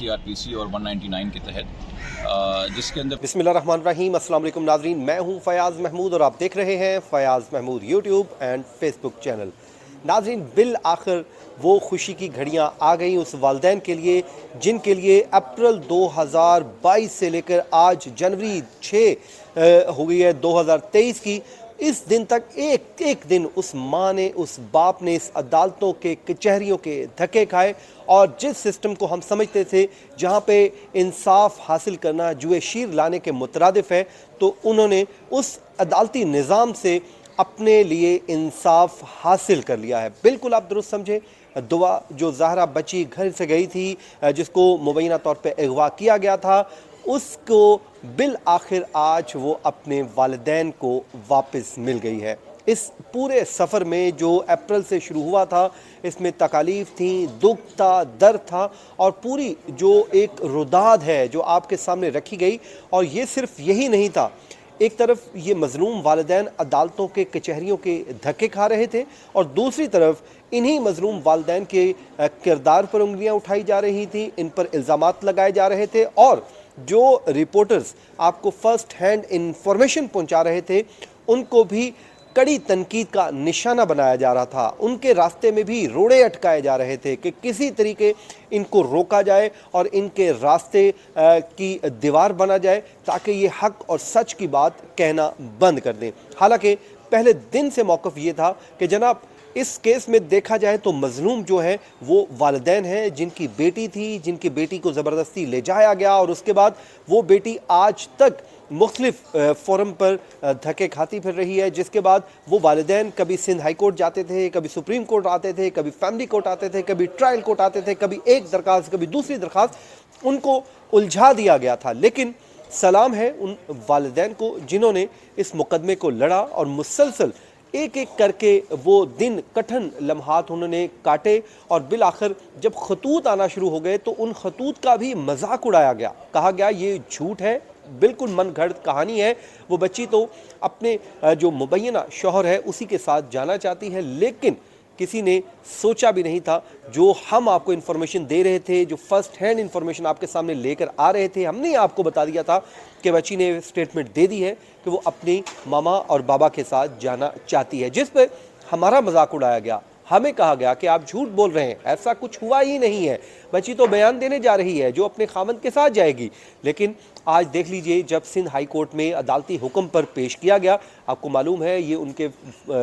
CRPC और 199 के तहत जिसके अंदर बिस्मिल्लाहिर्रहमानिर्रहीम। अस्सलाम वालेकुम नाज़रीन, मैं हूं फ़याज़ महमूद और आप देख रहे हैं Fayyaz Mahmood YouTube and Facebook channel. नाज़रीन, बिल आखिर वो खुशी की घड़ियां आ गई उस वालिदैन के लिए जिनके लिए अप्रैल 2022 से लेकर आज जनवरी 6 हो गई है 2023 की, इस दिन तक एक एक दिन उस माँ ने, उस बाप ने इस अदालतों के कचहरियों के धक्के खाए और जिस सिस्टम को हम समझते थे जहाँ पे इंसाफ हासिल करना जुए शीर लाने के मुतरादिफ है, तो उन्होंने उस अदालती निज़ाम से अपने लिए इंसाफ हासिल कर लिया है। बिल्कुल आप दुरुस्त समझे। दुआ जो ज़हरा बच्ची घर से गई थी, जिसको मुबैना तौर पे अगवा किया गया था, उसको बिल आखिर आज वो अपने वालिदैन को वापस मिल गई है। इस पूरे सफ़र में जो अप्रैल से शुरू हुआ था, इसमें तकालीफ थी, दुख था, दर्द था और पूरी जो एक रुदाद है जो आपके सामने रखी गई। और ये सिर्फ यही नहीं था, एक तरफ ये मज़लूम वालिदैन अदालतों के कचहरियों के धक्के खा रहे थे और दूसरी तरफ इन्हीं मज़लूम वालिदैन के किरदार पर उंगलियां उठाई जा रही थी, इन पर इल्ज़ामात लगाए जा रहे थे और जो रिपोर्टर्स आपको फ़र्स्ट हैंड इंफॉर्मेशन पहुंचा रहे थे उनको भी कड़ी तनकीद का निशाना बनाया जा रहा था। उनके रास्ते में भी रोड़े अटकाए जा रहे थे कि किसी तरीके इनको रोका जाए और इनके रास्ते की दीवार बना जाए ताकि ये हक और सच की बात कहना बंद कर दें। हालांकि पहले दिन से मौक़िफ़ ये था कि जनाब, इस केस में देखा जाए तो मज़लूम जो है वो वालिदैन हैं जिनकी बेटी थी, जिनकी बेटी को ज़बरदस्ती ले जाया गया और उसके बाद वो बेटी आज तक मुख्तलिफ फोरम पर धक्के खाती फिर रही है। जिसके बाद वो वालिदैन कभी सिंध हाई कोर्ट जाते थे, कभी सुप्रीम कोर्ट आते थे, कभी फैमिली कोर्ट आते थे, कभी ट्रायल कोर्ट आते थे, कभी एक दरख्वास्त कभी दूसरी दरख्वास्त, उनको उलझा दिया गया था। लेकिन सलाम है उन वालिदैन को जिन्होंने इस मुकदमे को लड़ा और मुसलसल एक एक करके वो दिन कठिन लम्हात उन्होंने काटे और बिल आखिर जब खतूत आना शुरू हो गए तो उन खतूत का भी मजाक उड़ाया गया। कहा गया ये झूठ है, बिल्कुल मन घड़त कहानी है। वो बच्ची तो अपने जो मुबैना शौहर है उसी के साथ जाना चाहती है, लेकिन किसी ने सोचा भी नहीं था जो हम आपको इन्फॉर्मेशन दे रहे थे, जो फर्स्ट हैंड इन्फॉर्मेशन आपके सामने लेकर आ रहे थे, हमने आपको बता दिया था कि बच्ची ने स्टेटमेंट दे दी है कि वो अपनी मामा और बाबा के साथ जाना चाहती है, जिस पर हमारा मजाक उड़ाया गया। हमें कहा गया कि आप झूठ बोल रहे हैं, ऐसा कुछ हुआ ही नहीं है, बच्ची तो बयान देने जा रही है जो अपने खामद के साथ जाएगी। लेकिन आज देख लीजिए, जब सिंध हाई कोर्ट में अदालती हुक्म पर पेश किया गया, आपको मालूम है ये उनके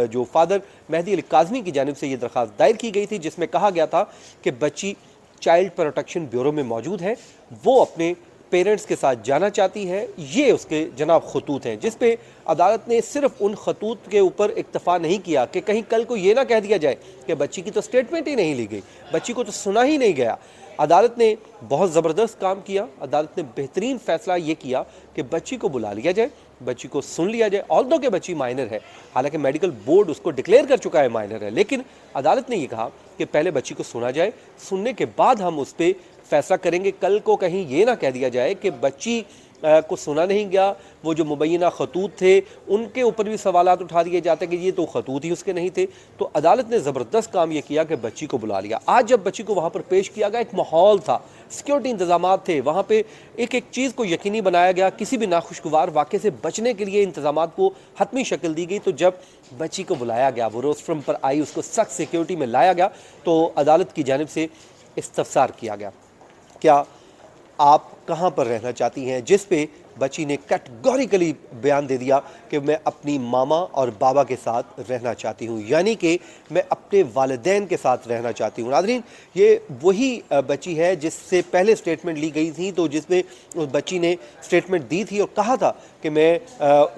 जो फादर मेहदी अली काज़मी की जानिब से ये दरख्वास्त दायर की गई थी जिसमें कहा गया था कि बच्ची चाइल्ड प्रोटेक्शन ब्यूरो में मौजूद है, वो अपने पेरेंट्स के साथ जाना चाहती है। ये उसके जनाब खतूत हैं जिस पे अदालत ने सिर्फ उन खतूत के ऊपर इक्तफा नहीं किया कि कहीं कल को ये ना कह दिया जाए कि बच्ची की तो स्टेटमेंट ही नहीं ली गई, बच्ची को तो सुना ही नहीं गया। अदालत ने बहुत ज़बरदस्त काम किया। अदालत ने बेहतरीन फ़ैसला ये किया कि बच्ची को बुला लिया जाए, बच्ची को सुन लिया जाए। ऑल्दो कि बच्ची माइनर है, हालांकि मेडिकल बोर्ड उसको डिक्लेयर कर चुका है माइनर है, लेकिन अदालत ने ये कहा कि पहले बच्ची को सुना जाए, सुनने के बाद हम उस पर फैसला करेंगे। कल को कहीं ये ना कह दिया जाए कि बच्ची को सुना नहीं गया, वो जो मुबैना खतूत थे उनके ऊपर भी सवालात उठा दिए जाते कि ये तो खतूत ही उसके नहीं थे। तो अदालत ने ज़बरदस्त काम ये किया कि बच्ची को बुला लिया। आज जब बच्ची को वहाँ पर पेश किया गया, एक माहौल था, सिक्योरिटी इंतजामात थे, वहाँ पे एक एक चीज़ को यकीनी बनाया गया, किसी भी नाखुशगवार वाक़े से बचने के लिए इंतजामात को हतमी शक्ल दी गई। तो जब बच्ची को बुलाया गया, वो रोस्ट्रम पर आई, उसको सख्त सिक्योरिटी में लाया गया, तो अदालत की जानिब से इस्तफसार किया गया, क्या आप कहाँ पर रहना चाहती हैं, जिस पे बच्ची ने कैटेगोरिकली बयान दे दिया कि मैं अपनी मामा और बाबा के साथ रहना चाहती हूँ, यानी कि मैं अपने वालिदैन के साथ रहना चाहती हूँ। नाज़रीन, ये वही बच्ची है जिससे पहले स्टेटमेंट ली गई थी, तो जिसमें उस बच्ची ने स्टेटमेंट दी थी और कहा था कि मैं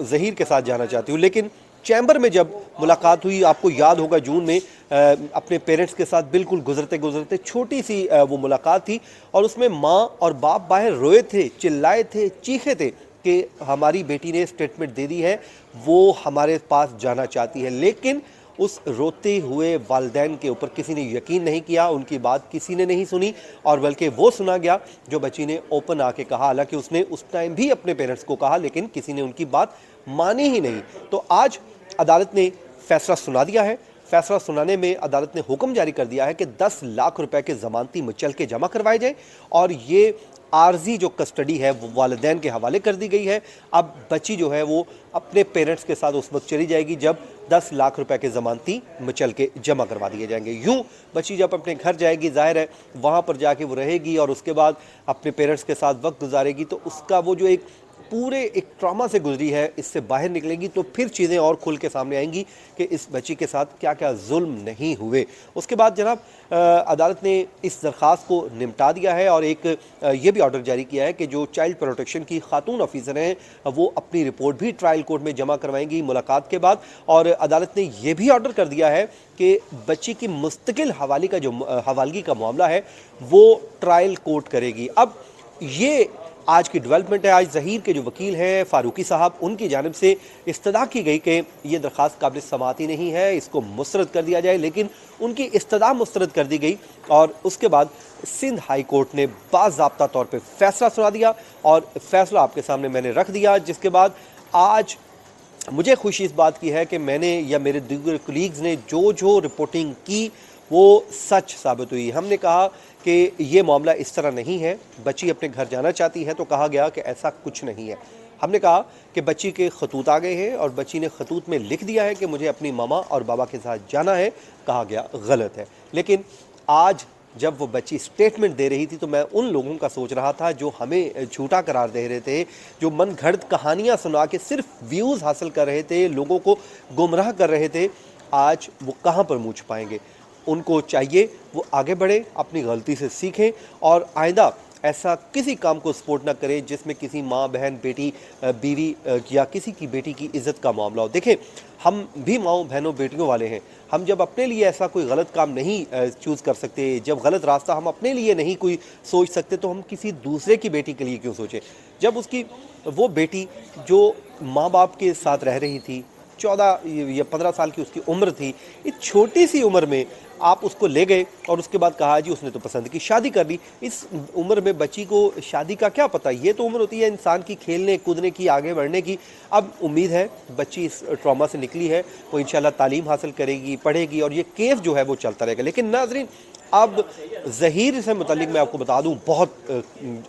ज़हीर के साथ जाना चाहती हूँ। लेकिन चैम्बर में जब मुलाकात हुई, आपको याद होगा जून में अपने पेरेंट्स के साथ बिल्कुल गुजरते गुजरते छोटी सी वो मुलाकात थी और उसमें माँ और बाप बाहर रोए थे, चिल्लाए थे, चीखे थे कि हमारी बेटी ने स्टेटमेंट दे दी है, वो हमारे पास जाना चाहती है। लेकिन उस रोते हुए वालिदैन के ऊपर किसी ने यकीन नहीं किया, उनकी बात किसी ने नहीं सुनी और बल्कि वो सुना गया जो बच्ची ने ओपन आके कहा। हालांकि उसने उस टाइम भी अपने पेरेंट्स को कहा, लेकिन किसी ने उनकी बात मानी ही नहीं। तो आज अदालत ने फैसला सुना दिया है। फैसला सुनाने में अदालत ने हुक्म जारी कर दिया है कि 10 लाख रुपए के ज़मानती मुचलके जमा करवाए जाएं और ये आर्जी जो कस्टडी है वो वालिदैन के हवाले कर दी गई है। अब बच्ची जो है वो अपने पेरेंट्स के साथ उस वक्त चली जाएगी जब 10 लाख रुपए के ज़मानती मुचलके जमा करवा दिए जाएंगे। यूँ बच्ची जब अपने घर जाएगी, ज़ाहिर है वहाँ पर जाके वो रहेगी और उसके बाद अपने पेरेंट्स के साथ वक्त गुजारेगी, तो उसका वो जो एक पूरे एक ट्रॉमा से गुजरी है, इससे बाहर निकलेगी तो फिर चीज़ें और खुल के सामने आएंगी कि इस बच्ची के साथ क्या क्या जुल्म नहीं हुए। उसके बाद जनाब अदालत ने इस दरख्वास्त को निपटा दिया है और एक ये भी ऑर्डर जारी किया है कि जो चाइल्ड प्रोटेक्शन की खातून ऑफिसर हैं वो अपनी रिपोर्ट भी ट्रायल कोर्ट में जमा करवाएंगी मुलाकात के बाद। और अदालत ने ये भी ऑर्डर कर दिया है कि बच्ची की मुस्तकिल हवालगी का मामला है वो ट्रायल कोर्ट करेगी। अब ये आज की डेवलपमेंट है। आज ज़हीर के जो वकील हैं फ़ारूकी साहब, उनकी जानिब से इस्तदा की गई कि ये दरख्वास्त काबिल समाती नहीं है, इसको मुस्तरद कर दिया जाए, लेकिन उनकी इस्तदा मुस्तरद कर दी गई और उसके बाद सिंध हाई कोर्ट ने बाज़ाब्ता तौर पे फ़ैसला सुना दिया और फ़ैसला आपके सामने मैंने रख दिया। जिसके बाद आज मुझे खुशी इस बात की है कि मैंने या मेरे दीगर कलीग्स ने जो रिपोर्टिंग की वो सच साबित हुई। हमने कहा कि ये मामला इस तरह नहीं है, बच्ची अपने घर जाना चाहती है तो कहा गया कि ऐसा कुछ नहीं है। हमने कहा कि बच्ची के खतूत आ गए हैं और बच्ची ने खतूत में लिख दिया है कि मुझे अपनी मामा और बाबा के साथ जाना है, कहा गया गलत है। लेकिन आज जब वो बच्ची स्टेटमेंट दे रही थी तो मैं उन लोगों का सोच रहा था जो हमें झूठा करार दे रहे थे, जो मन घड़त कहानियाँ सुना के सिर्फ व्यूज़ हासिल कर रहे थे, लोगों को गुमराह कर रहे थे, आज वो कहाँ पर मुँह छुपाएंगे। उनको चाहिए वो आगे बढ़े, अपनी गलती से सीखें और आइंदा ऐसा किसी काम को सपोर्ट ना करें जिसमें किसी माँ, बहन, बेटी, बीवी या किसी की बेटी की इज़्ज़त का मामला हो। देखें, हम भी माँओं, बहनों, बेटियों वाले हैं। हम जब अपने लिए ऐसा कोई गलत काम नहीं चूज़ कर सकते, जब गलत रास्ता हम अपने लिए नहीं कोई सोच सकते, तो हम किसी दूसरे की बेटी के लिए क्यों सोचें। जब उसकी वो बेटी जो माँ बाप के साथ रह रही थी, 14 या 15 साल की उसकी उम्र थी, इस छोटी सी उम्र में आप उसको ले गए और उसके बाद कहा जी उसने तो पसंद की शादी कर ली। इस उम्र में बच्ची को शादी का क्या पता, ये तो उम्र होती है इंसान की खेलने कूदने की, आगे बढ़ने की। अब उम्मीद है बच्ची इस ट्रॉमा से निकली है, वो इंशाल्लाह तालीम हासिल करेगी, पढ़ेगी और ये केस जो है वो चलता रहेगा। लेकिन नाज़रीन, अब ज़हीर से मुतालिक मैं आपको बता दूँ, बहुत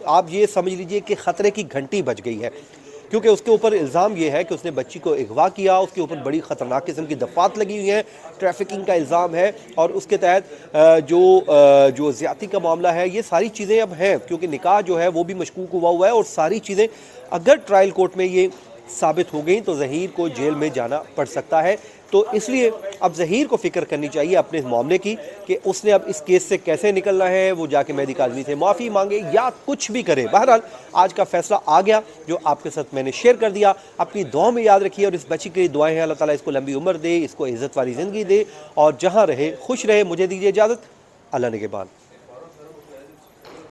आप ये समझ लीजिए कि ख़तरे की घंटी बज गई है, क्योंकि उसके ऊपर इल्ज़ाम ये है कि उसने बच्ची को अगवा किया, उसके ऊपर बड़ी ख़तरनाक किस्म की दफ़ात लगी हुई हैं, ट्रैफिकिंग का इल्ज़ाम है और उसके तहत जो ज़्यादती का मामला है, ये सारी चीज़ें अब हैं, क्योंकि निकाह जो है वो भी मशकूक हुआ है और सारी चीज़ें अगर ट्रायल कोर्ट में ये साबित हो गई तो ज़हीर को जेल में जाना पड़ सकता है। तो इसलिए अब ज़हीर को फ़िक्र करनी चाहिए अपने इस मामले की कि उसने अब इस केस से कैसे निकलना है, वो जाके मेहदी काज़मी से माफ़ी मांगे या कुछ भी करे। बहरहाल आज का फ़ैसला आ गया जो आपके साथ मैंने शेयर कर दिया। अपनी दुआ में याद रखिए और इस बच्ची की दुआएं हैं, अल्लाह ताला इसको लंबी उम्र दे, इसको इज़्ज़त वाली ज़िंदगी दे और जहाँ रहे खुश रहे। मुझे दीजिए इजाज़त, अल्लाह निगहबान।